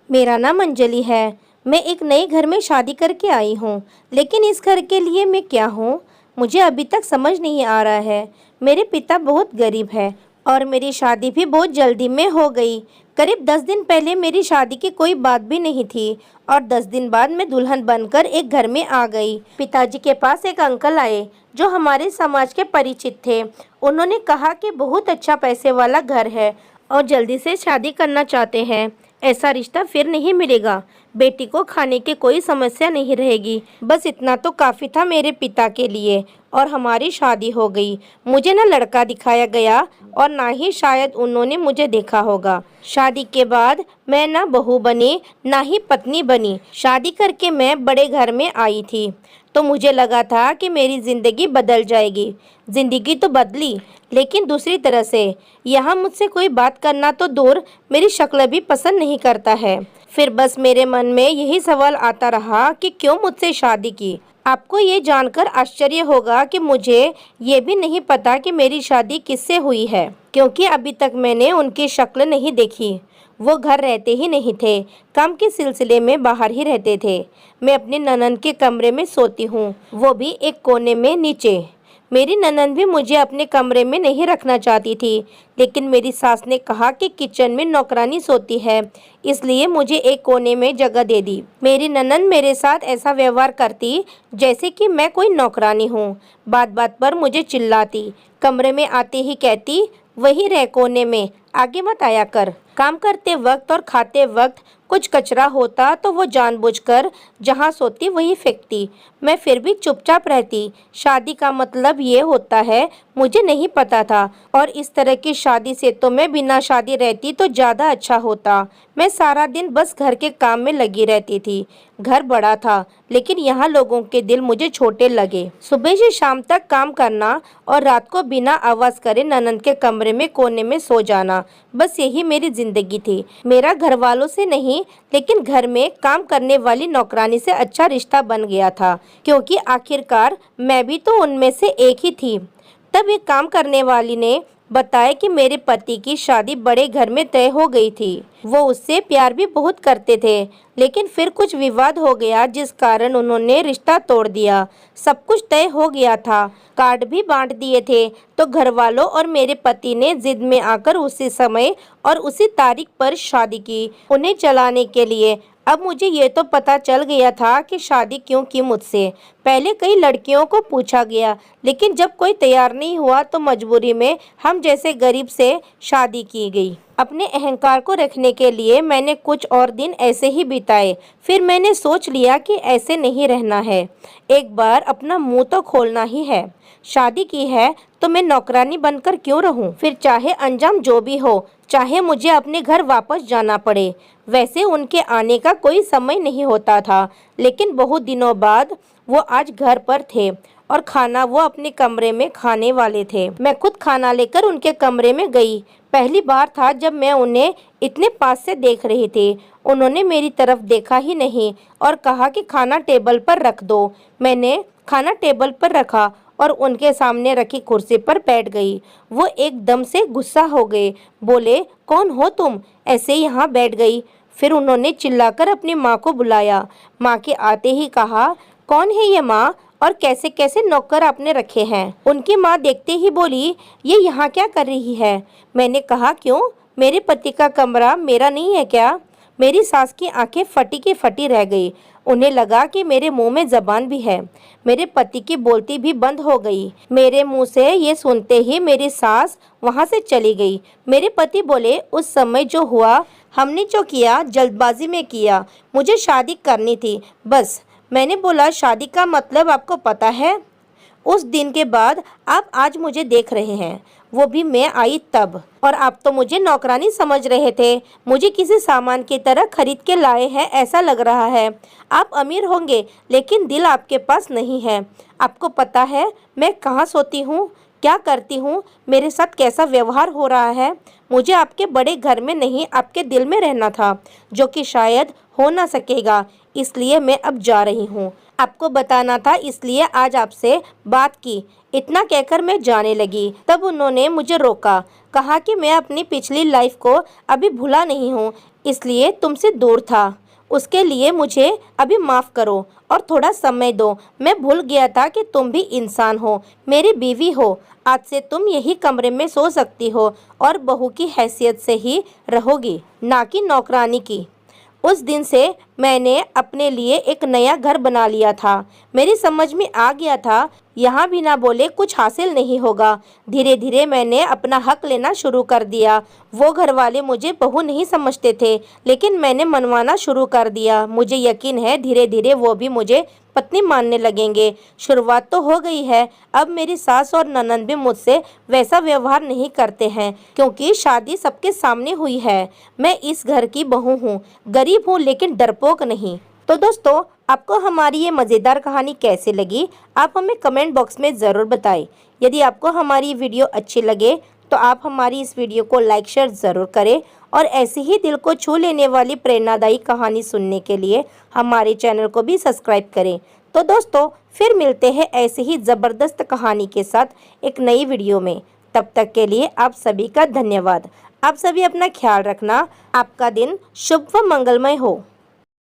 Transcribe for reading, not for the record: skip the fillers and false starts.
मेरा नाम अंजलि है। मैं एक नए घर में शादी करके आई हूँ, लेकिन इस घर के लिए मैं क्या हूँ, मुझे अभी तक समझ नहीं आ रहा है। मेरे पिता बहुत गरीब है और मेरी शादी भी बहुत जल्दी में हो गई। करीब 10 दिन पहले मेरी शादी की कोई बात भी नहीं थी और 10 दिन बाद मैं दुल्हन बनकर एक घर में आ गई। पिताजी के पास एक अंकल आए जो हमारे समाज के परिचित थे। उन्होंने कहा कि बहुत अच्छा पैसे वाला घर है और जल्दी से शादी करना चाहते हैं। ऐसा रिश्ता फिर नहीं मिलेगा। बेटी को खाने की कोई समस्या नहीं रहेगी। बस इतना तो काफ़ी था मेरे पिता के लिए और हमारी शादी हो गई। मुझे ना लड़का दिखाया गया और ना ही शायद उन्होंने मुझे देखा होगा। शादी के बाद मैं ना बहू बनी ना ही पत्नी बनी। शादी करके मैं बड़े घर में आई थी तो मुझे लगा था कि मेरी ज़िंदगी बदल जाएगी। ज़िंदगी तो बदली, लेकिन दूसरी तरह से। यहाँ मुझसे कोई बात करना तो दूर, मेरी शक्ल भी पसंद नहीं करता है। फिर बस मेरे मन में यही सवाल आता रहा कि क्यों मुझसे शादी की। आपको ये जानकर आश्चर्य होगा कि मुझे ये भी नहीं पता कि मेरी शादी किससे हुई है, क्योंकि अभी तक मैंने उनकी शक्ल नहीं देखी। वो घर रहते ही नहीं थे, काम के सिलसिले में बाहर ही रहते थे। मैं अपनी ननद के कमरे में सोती हूँ, वो भी एक कोने में नीचे। मेरी ननद भी मुझे अपने कमरे में नहीं रखना चाहती थी, लेकिन मेरी सास ने कहा कि किचन में नौकरानी सोती है, इसलिए मुझे एक कोने में जगह दे दी। मेरी ननद मेरे साथ ऐसा व्यवहार करती जैसे कि मैं कोई नौकरानी हूँ। बात बात पर मुझे चिल्लाती, कमरे में आते ही कहती, वही रह कोने में, आगे मत आया कर। काम करते वक्त और खाते वक्त कुछ कचरा होता तो वो जानबूझकर जहाँ सोती वहीं फेंकती। मैं फिर भी चुपचाप रहती। शादी का मतलब ये होता है, मुझे नहीं पता था। और इस तरह की शादी से तो मैं बिना शादी रहती तो ज़्यादा अच्छा होता। मैं सारा दिन बस घर के काम में लगी रहती थी। घर बड़ा था, लेकिन यहाँ लोगों के दिल मुझे छोटे लगे। सुबह से शाम तक काम करना और रात को बिना आवाज़ करे ननद के कमरे में कोने में सो जाना, बस यही मेरी जिंदगी थी। मेरा घर वालों से नहीं, लेकिन घर में काम करने वाली नौकरानी से अच्छा रिश्ता बन गया था, क्योंकि आखिरकार मैं भी तो उनमें से एक ही थी। तब एक काम करने वाली ने बताया कि मेरे पति की शादी बड़े घर में तय हो गई थी। वो उससे प्यार भी बहुत करते थे, लेकिन फिर कुछ विवाद हो गया जिस कारण उन्होंने रिश्ता तोड़ दिया। सब कुछ तय हो गया था, कार्ड भी बांट दिए थे, तो घर वालों और मेरे पति ने जिद में आकर उसी समय और उसी तारीख पर शादी की, उन्हें चलाने के लिए। अब मुझे ये तो पता चल गया था कि शादी क्यों की मुझसे। पहले कई लड़कियों को पूछा गया, लेकिन जब कोई तैयार नहीं हुआ तो मजबूरी में हम जैसे गरीब से शादी की गई। अपने अहंकार को रखने के लिए मैंने कुछ और दिन ऐसे ही बिताए। फिर मैंने सोच लिया कि ऐसे नहीं रहना है, एक बार अपना मुंह तो खोलना ही है। शादी की है तो मैं नौकरानी बनकर क्यों रहूं? फिर चाहे अंजाम जो भी हो, चाहे मुझे अपने घर वापस जाना पड़े। वैसे उनके आने का कोई समय नहीं होता था, लेकिन बहुत दिनों बाद वो आज घर पर थे और खाना वो अपने कमरे में खाने वाले थे। मैं खुद खाना लेकर उनके कमरे में गई। पहली बार था जब मैं उन्हें इतने पास से देख रही थी। उन्होंने मेरी तरफ देखा ही नहीं और कहा कि खाना टेबल पर रख दो। मैंने खाना टेबल पर रखा और उनके सामने रखी कुर्सी पर बैठ गई। वो एकदम से गुस्सा हो गए, बोले, कौन हो तुम, ऐसे यहाँ बैठ गई? फिर उन्होंने चिल्लाकर अपनी माँ को बुलाया। माँ के आते ही कहा, कौन है ये माँ और कैसे कैसे नौकर आपने रखे हैं? उनकी माँ देखते ही बोली, ये यहाँ क्या कर रही है? मैंने कहा, क्यों, मेरे पति का कमरा मेरा नहीं है क्या? मेरी सास की आंखें फटी की फटी रह गई। उन्हें लगा कि मेरे मुंह में जबान भी है। मेरे पति की बोलती भी बंद हो गई। मेरे मुंह से ये सुनते ही मेरी सास वहां से चली गई। मेरे पति बोले, उस समय जो हुआ, हमने जो किया जल्दबाजी में किया, मुझे शादी करनी थी बस। मैंने बोला, शादी का मतलब आपको पता है? उस दिन के बाद आप आज मुझे देख रहे हैं, वो भी मैं आई तब। और आप तो मुझे नौकरानी समझ रहे थे, मुझे किसी सामान की तरह खरीद के लाए हैं ऐसा लग रहा है। आप अमीर होंगे, लेकिन दिल आपके पास नहीं है। आपको पता है मैं कहाँ सोती हूँ, क्या करती हूँ, मेरे साथ कैसा व्यवहार हो रहा है? मुझे आपके बड़े घर में नहीं, आपके दिल में रहना था, जो कि शायद हो ना सकेगा। इसलिए मैं अब जा रही हूँ। आपको बताना था, इसलिए आज आपसे बात की। इतना कहकर मैं जाने लगी। तब उन्होंने मुझे रोका, कहा कि मैं अपनी पिछली लाइफ को अभी भूला नहीं हूँ, इसलिए तुमसे दूर था। उसके लिए मुझे अभी माफ़ करो और थोड़ा समय दो। मैं भूल गया था कि तुम भी इंसान हो, मेरी बीवी हो। आज से तुम यही कमरे में सो सकती हो और बहू की हैसियत से ही रहोगी, ना कि नौकरानी की। उस दिन से मैंने अपने लिए एक नया घर बना लिया था। मेरी समझ में आ गया था यहाँ बिना बोले कुछ हासिल नहीं होगा। धीरे धीरे मैंने अपना हक लेना शुरू कर दिया। वो घर वाले मुझे बहू नहीं समझते थे, लेकिन मैंने मनवाना शुरू कर दिया। मुझे यकीन है धीरे धीरे वो भी मुझे पत्नी मानने लगेंगे। शुरुआत तो हो गई है। अब मेरी सास और ननद भी मुझसे वैसा व्यवहार नहीं करते हैं, क्योंकि शादी सबके सामने हुई है। मैं इस घर की बहू हूँ, गरीब हूँ लेकिन डरपोक नहीं। तो दोस्तों, आपको हमारी ये मज़ेदार कहानी कैसे लगी, आप हमें कमेंट बॉक्स में ज़रूर बताएं। यदि आपको हमारी वीडियो अच्छी लगे तो आप हमारी इस वीडियो को लाइक शेयर ज़रूर करें और ऐसी ही दिल को छू लेने वाली प्रेरणादायी कहानी सुनने के लिए हमारे चैनल को भी सब्सक्राइब करें। तो दोस्तों, फिर मिलते हैं ऐसे ही ज़बरदस्त कहानी के साथ एक नई वीडियो में। तब तक के लिए आप सभी का धन्यवाद। आप सभी अपना ख्याल रखना। आपका दिन शुभ व मंगलमय हो।